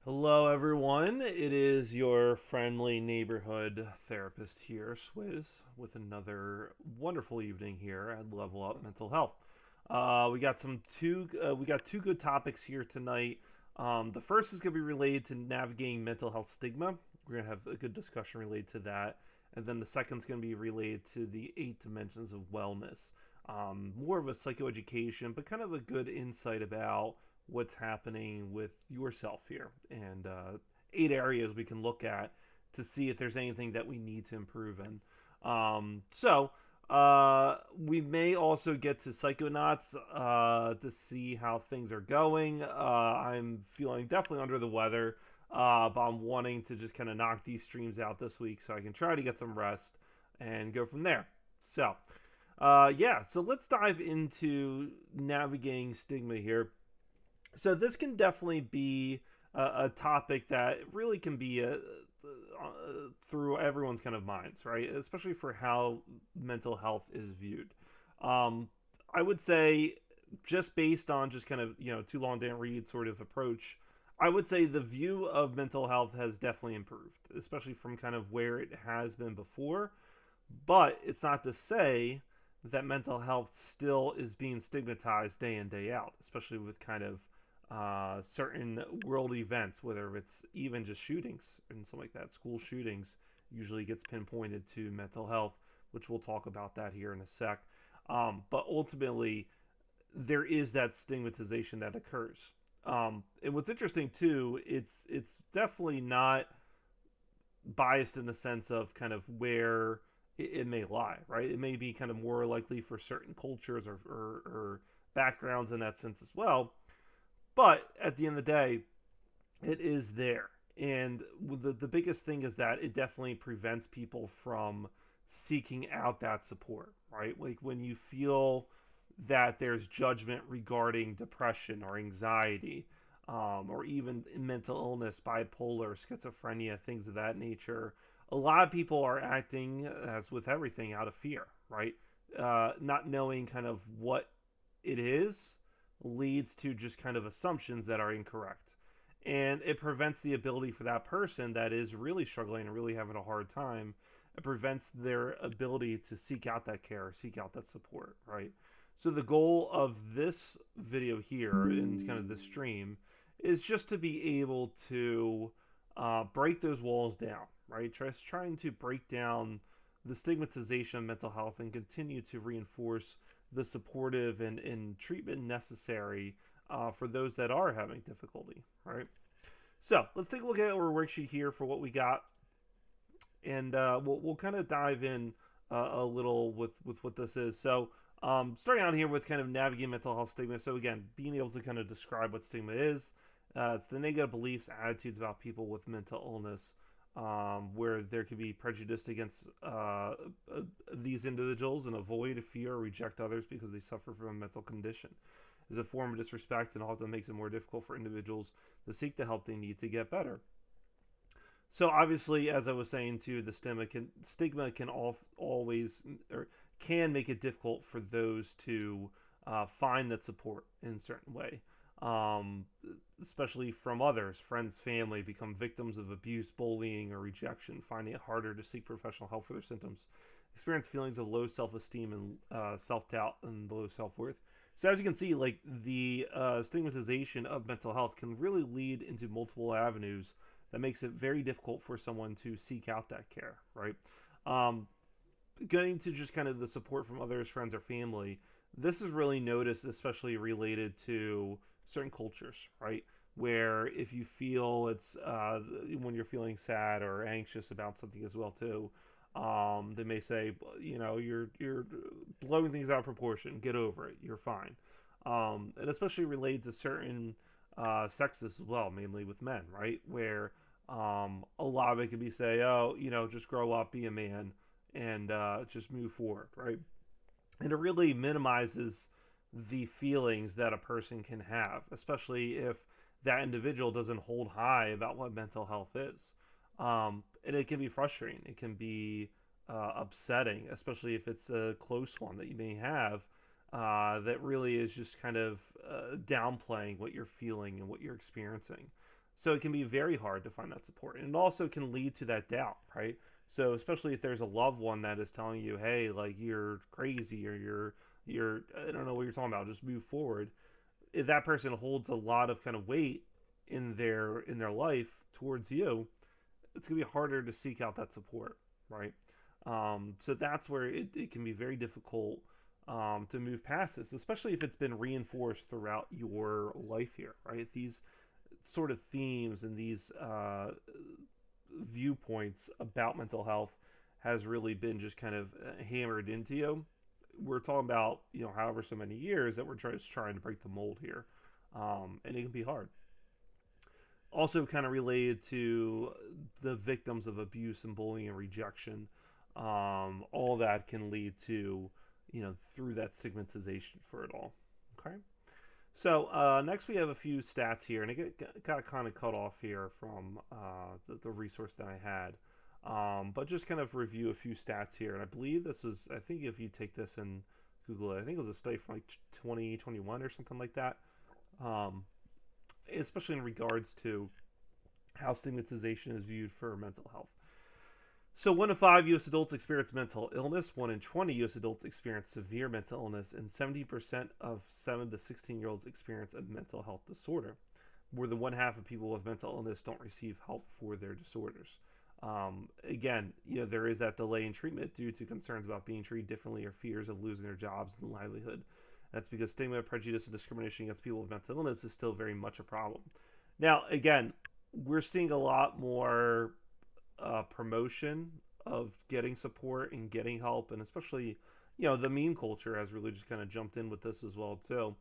Hello, everyone. It is your friendly neighborhood therapist here, Swizz, with another wonderful evening here at Level Up Mental Health. We got two good topics here tonight. The first is going to be related to navigating mental health stigma. We're going to have a good discussion related to that, and then the second is going to be related to the 8 dimensions of wellness. More of a psychoeducation, but kind of a good insight about what's happening with yourself here and 8 areas we can look at to see if there's anything that we need to improve in. We may also get to psychonauts to see how things are going. I'm feeling definitely under the weather, but I'm wanting to just kind of knock these streams out this week so I can try to get some rest and go from there. So let's dive into navigating stigma here. So this can definitely be a topic that really can be through everyone's kind of minds, right? Especially for how mental health is viewed. Um, I would say, just based on just kind of too long didn't read sort of approach, I would say the view of mental health has definitely improved, especially from kind of where it has been before. But it's not to say that mental health still is being stigmatized day in day out, especially with kind of certain world events, whether it's even just shootings and something like that. School shootings usually gets pinpointed to mental health, which we'll talk about that here in a sec. But ultimately, there is that stigmatization that occurs. And what's interesting too, it's definitely not biased in the sense of kind of where it may lie, right? It may be kind of more likely for certain cultures or backgrounds in that sense as well. But at the end of the day, it is there. And the biggest thing is that it definitely prevents people from seeking out that support, right? Like when you feel that there's judgment regarding depression or anxiety, or even mental illness, bipolar, schizophrenia, things of that nature, a lot of people are acting, as with everything, out of fear, right? Not knowing kind of what it is leads to just kind of assumptions that are incorrect. And it prevents the ability for that person that is really struggling and really having a hard time. It prevents their ability to seek out that care, seek out that support, right? So the goal of this video here and kind of this stream is just to be able to break those walls down, right? Just trying to break down the stigmatization of mental health and continue to reinforce the supportive and treatment necessary for those that are having difficulty, right? So let's take a look at our worksheet here for what we got, and we'll kind of dive in a little with what this is. So starting out here with kind of navigating mental health stigma. So again, being able to kind of describe what stigma is. It's the negative beliefs, attitudes about people with mental illness, where there can be prejudice against these individuals and avoid, fear, or reject others because they suffer from a mental condition. Is a form of disrespect and often makes it more difficult for individuals to seek the help they need to get better. So obviously, as I was saying too, the stigma can always or can make it difficult for those to find that support in a certain way, um, especially from others, friends, family, become victims of abuse, bullying, or rejection, finding it harder to seek professional help for their symptoms, experience feelings of low self-esteem and self-doubt and low self-worth. So as you can see, like the stigmatization of mental health can really lead into multiple avenues that makes it very difficult for someone to seek out that care, right? Um, Getting to just kind of the support from others, friends, or family, this is really noticed, especially related to certain cultures, right? Where if you feel it's when you're feeling sad or anxious about something as well too, they may say, you're blowing things out of proportion. Get over it. You're fine. And especially related to certain sexes as well, mainly with men, right? Where a lot of it could be say, oh, just grow up, be a man, and just move forward, right? And it really minimizes the feelings that a person can have, especially if that individual doesn't hold high about what mental health is. And it can be frustrating. It can be upsetting, especially if it's a close one that you may have that really is just kind of downplaying what you're feeling and what you're experiencing. So it can be very hard to find that support, and it also can lead to that doubt, right? So especially if there's a loved one that is telling you, "Hey, like you're crazy, or you're I don't know what you're talking about, just move forward." If that person holds a lot of kind of weight in their life towards you, it's gonna be harder to seek out that support, right? So that's where it can be very difficult to move past this, especially if it's been reinforced throughout your life here, right? These sort of themes and these viewpoints about mental health has really been just kind of hammered into you. We're talking about, however so many years that we're just trying to break the mold here, and it can be hard. Also, kind of related to the victims of abuse and bullying and rejection, all that can lead to, through that stigmatization for it all. Okay. So next we have a few stats here, and got kind of cut off here from the resource that I had. But just kind of review a few stats here, and I believe this is, I think if you take this and Google it, I think it was a study from like 2021 or something like that. Um, Especially in regards to how stigmatization is viewed for mental health. So, 1 in 5 U.S. adults experience mental illness, 1 in 20 U.S. adults experience severe mental illness, and 70% of 7 to 16-year-olds experience a mental health disorder. More than one half of people with mental illness don't receive help for their disorders. Again, there is that delay in treatment due to concerns about being treated differently or fears of losing their jobs and livelihood. That's because stigma, prejudice, and discrimination against people with mental illness is still very much a problem. Now, again, we're seeing a lot more promotion of getting support and getting help, and especially, the meme culture has really just kind of jumped in with this as well too.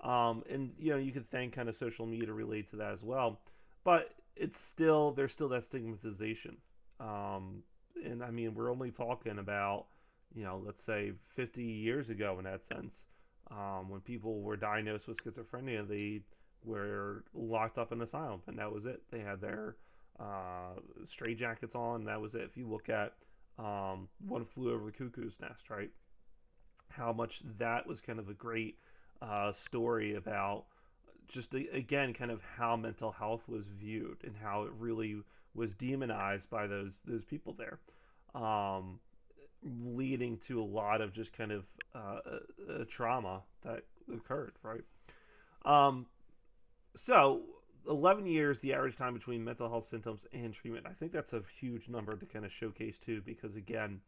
And you could thank kind of social media to relate to that as well, but there's still that stigmatization. And I mean, we're only talking about, let's say 50 years ago in that sense, when people were diagnosed with schizophrenia, they were locked up in an asylum, and that was it. They had their straight jackets on. That was it. If you look at One Flew Over the Cuckoo's Nest, right? How much that was kind of a great story about just again kind of how mental health was viewed and how it really was demonized by those people there, um, leading to a lot of just kind of trauma that occurred, right? Um, so 11 years, the average time between mental health symptoms and treatment. I think that's a huge number to kind of showcase too, because again,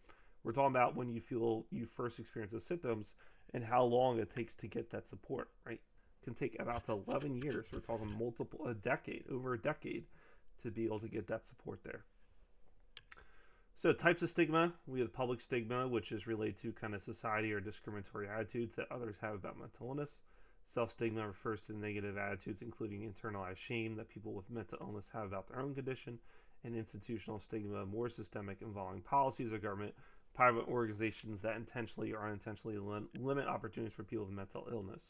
we're talking about when you feel you first experience the symptoms and how long it takes to get that support, right? It can take about 11 years. We're talking over a decade to be able to get that support there. So types of stigma, we have public stigma, which is related to kind of society or discriminatory attitudes that others have about mental illness. Self-stigma refers to negative attitudes, including internalized shame that people with mental illness have about their own condition. And institutional stigma, more systemic, involving policies of government, private organizations that intentionally or unintentionally limit opportunities for people with mental illness.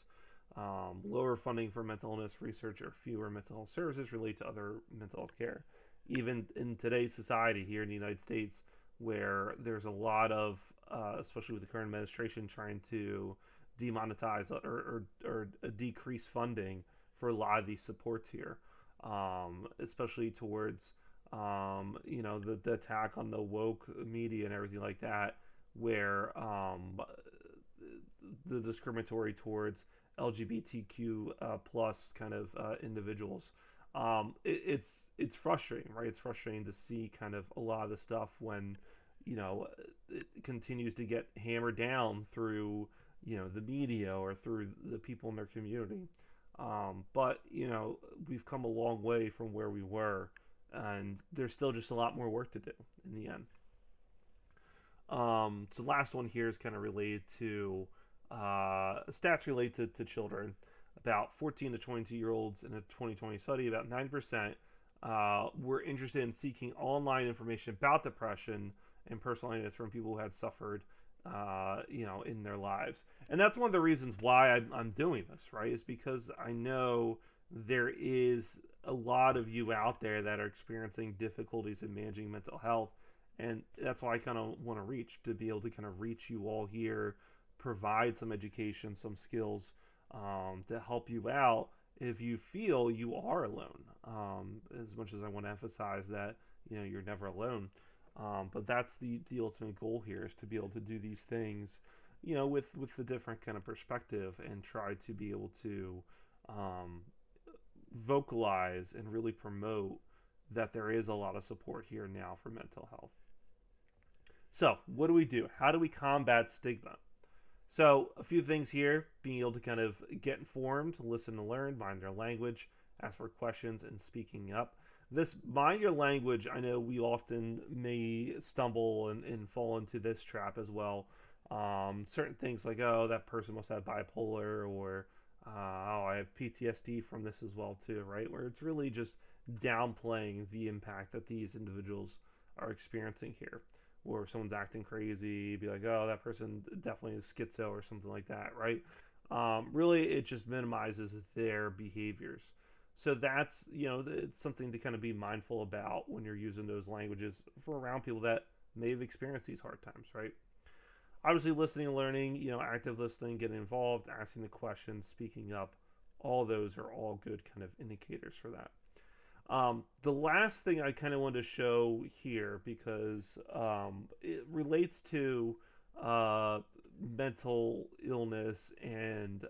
Lower funding for mental illness research or fewer mental health services relate to other mental health care. Even in today's society here in the United States, where there's a lot of, especially with the current administration, trying to demonetize or decrease funding for a lot of these supports here, especially towards the attack on the woke media and everything like that, where the discriminatory towards LGBTQ plus kind of individuals. It's frustrating, right? It's frustrating to see kind of a lot of the stuff when it continues to get hammered down through the media or through the people in their community. But we've come a long way from where we were, and there's still just a lot more work to do in the end. So the last one here is kind of related to stats related to children. About 14 to 22-year-olds in a 2020 study, about 9% were interested in seeking online information about depression and personal illness from people who had suffered, in their lives. And that's one of the reasons why I'm doing this, right? Is because I know there is a lot of you out there that are experiencing difficulties in managing mental health. And that's why I kind of want to be able to kind of reach you all here, provide some education, some skills to help you out if you feel you are alone. As much as I want to emphasize that, you're never alone. But that's the ultimate goal here, is to be able to do these things, with the different kind of perspective, and try to be able to um, vocalize and really promote that there is a lot of support here now for mental health. So, what do we do? How do we combat stigma? So, a few things here: being able to kind of get informed, listen to learn, mind your language, ask for questions, and speaking up. This mind your language, I know we often may stumble and fall into this trap as well. Certain things like, oh, that person must have bipolar, or oh, I have PTSD from this as well, too, right? Where it's really just downplaying the impact that these individuals are experiencing here. Or if someone's acting crazy, be like, oh, that person definitely is schizo or something like that, right? Really, it just minimizes their behaviors. So that's, it's something to kind of be mindful about when you're using those languages for around people that may have experienced these hard times, right? Obviously, listening and learning, active listening, getting involved, asking the questions, speaking up, all those are all good kind of indicators for that. The last thing I kind of want to show here, because it relates to uh, mental illness and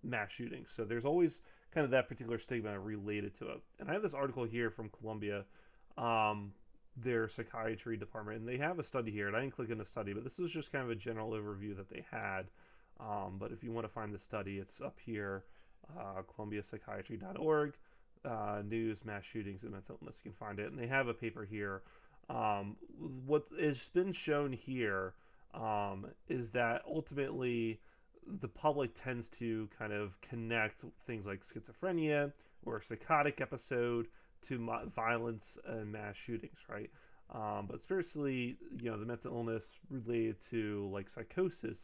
mass shootings. So there's always kind of that particular stigma related to it. And I have this article here from Columbia, um, their psychiatry department, and they have a study here. And I didn't click in the study, but this is just kind of a general overview that they had. But if you want to find the study, it's up here, columbiapsychiatry.org. News, mass shootings, and mental illness. You can find it, and they have a paper here. What has been shown here is that ultimately the public tends to kind of connect things like schizophrenia or a psychotic episode to violence and mass shootings, right? But seriously, the mental illness related to like psychosis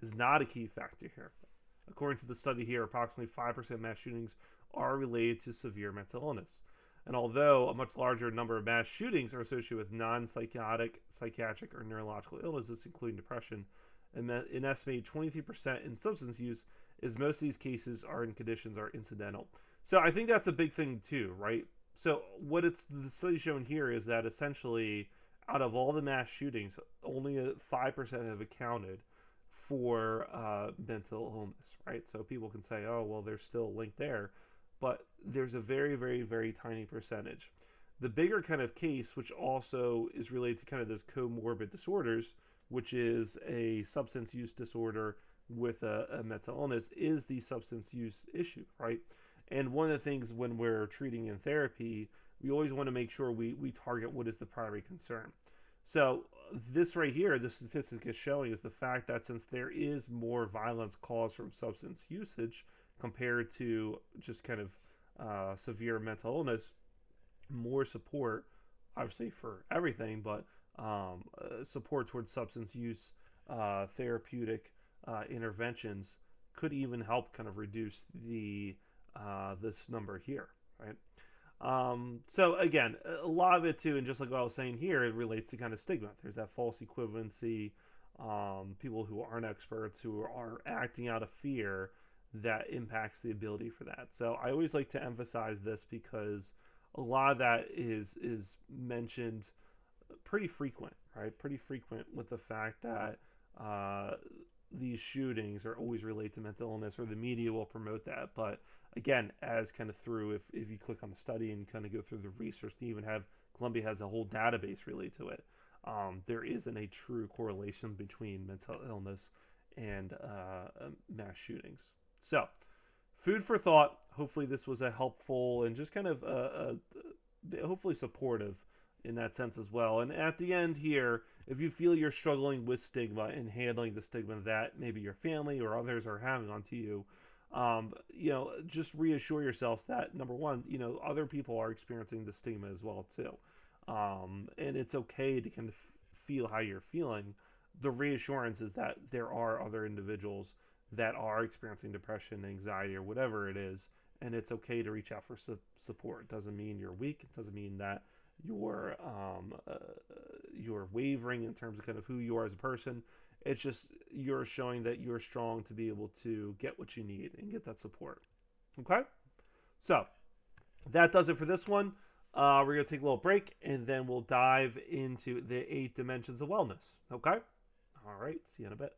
is not a key factor here. According to the study here, approximately 5% of mass shootings are related to severe mental illness. And although a much larger number of mass shootings are associated with non-psychotic, psychiatric, or neurological illnesses, including depression, an estimated 23% in substance use, is most of these cases are in conditions are incidental. So I think that's a big thing too, right? So what the study shown here is that essentially, out of all the mass shootings, only 5% have accounted for mental illness, right? So people can say, oh, well, there's still a link there, but there's a very, very, very tiny percentage. The bigger kind of case, which also is related to kind of those comorbid disorders, which is a substance use disorder with a mental illness, is the substance use issue, right? And one of the things when we're treating in therapy, we always want to make sure we target what is the primary concern. So this right here, the statistic is showing is the fact that since there is more violence caused from substance usage compared to just kind of severe mental illness, more support, obviously for everything, but support towards substance use, therapeutic interventions could even help kind of reduce the this number here, right? So again, a lot of it too, and just like what I was saying here, it relates to kind of stigma. There's that false equivalency, people who aren't experts who are acting out of fear that impacts the ability for that. So I always like to emphasize this because a lot of that is mentioned pretty frequent, right? Pretty frequent with the fact that these shootings are always related to mental illness, or the media will promote that. But again, as kind of through, if you click on the study and kind of go through the research, they even have, Columbia has a whole database related to it. There isn't a true correlation between mental illness and mass shootings. So, food for thought. Hopefully, this was a helpful and just kind of hopefully supportive in that sense as well. And at the end here, if you feel you're struggling with stigma and handling the stigma that maybe your family or others are having onto you, just reassure yourselves that number one, other people are experiencing the stigma as well too, and it's okay to kind of feel how you're feeling. The reassurance is that there are other individuals that are experiencing depression, anxiety, or whatever it is, and it's okay to reach out for support. It doesn't mean you're weak. It doesn't mean that you're wavering in terms of kind of who you are as a person. It's just you're showing that you're strong to be able to get what you need and get that support. Okay? So that does it for this one. We're going to take a little break and then we'll dive into the 8 dimensions of wellness. Okay? All right. See you in a bit.